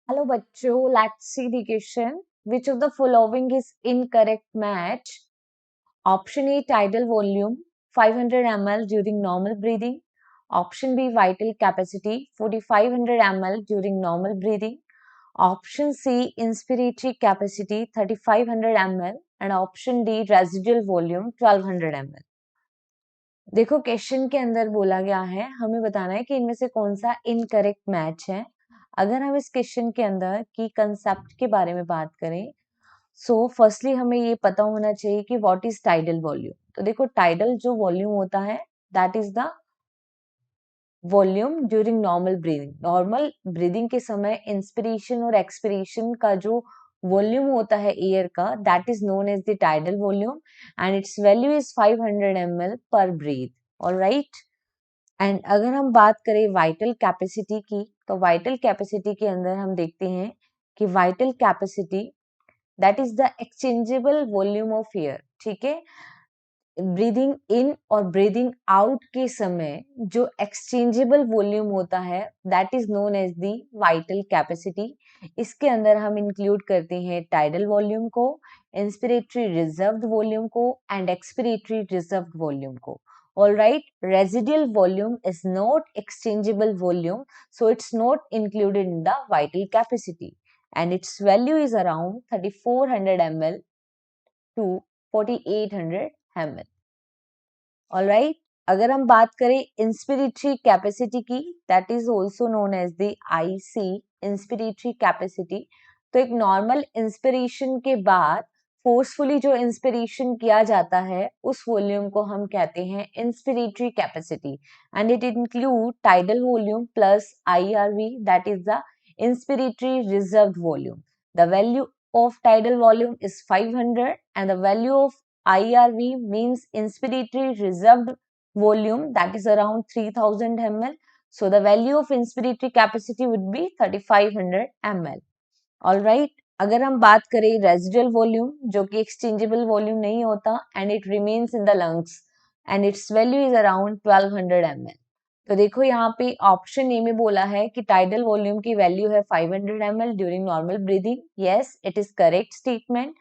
Hello बच्चों, let's see the question. Which of the following is incorrect match? Option A, tidal volume 500 ml during normal breathing. Option B, vital capacity 4500 ml during normal breathing. Option C, inspiratory capacity 3500 ml. And option D, residual volume 1200 ml. देखो, question के अंदर बोला गया है, हमें बताना है कि इनमें से कौन सा इनकरेक्ट मैच है. अगर हम इस क्वेश्चन के अंदर की कंसेप्ट के बारे में बात करें, सो फर्स्टली हमें ये पता होना चाहिए कि व्हाट इज टाइडल वॉल्यूम. तो देखो, टाइडल जो वॉल्यूम होता है that is the volume during normal breathing. Normal breathing के समय इंस्पिरेशन और एक्सपिरेशन का जो वॉल्यूम होता है एयर का, that is known as the tidal volume and its value is 500 ml per breath. Alright. And अगर हम बात करें वाइटल कैपेसिटी की, तो वाइटल कैपेसिटी के अंदर हम देखते हैं कि vital capacity that is the exchangeable volume of air. ठीक है. ब्रीदिंग इन और ब्रीदिंग आउट के समय जो एक्सचेंजेबल वॉल्यूम होता है that is known as the vital capacity. इसके अंदर हम इंक्लूड करते हैं टाइडल वॉल्यूम को, इंस्पिरेटरी रिजर्व्ड वॉल्यूम को एंड एक्सपिरेटरी रिजर्व्ड वॉल्यूम को. All right, residual volume is not exchangeable volume, so it's not included in the vital capacity, and its value is around 3400 ml to 4800 ml. All right. अगर हम बात करें inspiratory capacity की, that is also known as the IC, inspiratory capacity. तो एक normal inspiration के बाद forcefully जो इंस्पिरेशन किया जाता है उस वॉल्यूम को हम कहते हैं inspiratory capacity and it include tidal volume plus IRV, that is the inspiratory reserved volume. The value of tidal volume is 500 and the value of IRV means inspiratory reserved volume, that is around 3000 ml. So the value of inspiratory capacity would be 3500 ml. All right. अगर हम बात करें residual volume, जो कि exchangeable volume नहीं होता and it remains in the lungs and its value is around 1200 ml. तो देखो, यहाँ पे ऑप्शन ए में बोला है कि टाइडल वॉल्यूम की वैल्यू है 500 ml during normal breathing. Yes, it is correct statement.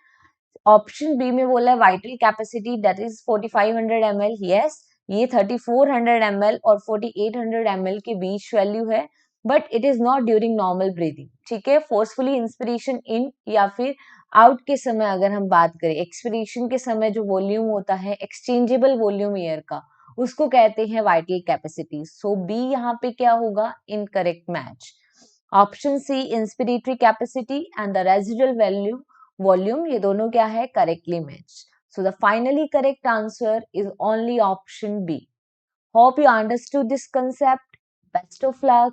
Option B में बोला है vital capacity that is 4500 ml. Yes, ये 3400 ml और 4800 ml के बीच वैल्यू है, but it is not during normal breathing. ठीक है. फोर्सफुली इंस्पिरेशन इन या फिर आउट के समय अगर हम बात करें, एक्सपिरेशन के समय जो वॉल्यूम होता है एक्सचेंजेबल वॉल्यूम एयर का, उसको कहते हैं वाइटल कैपेसिटी. सो बी यहाँ पे क्या होगा? Incorrect match. Option C inspiratory capacity and the residual value volume, ये दोनों क्या है? Correctly match. So the finally correct answer is only option B. Hope you understood this concept. Best of luck.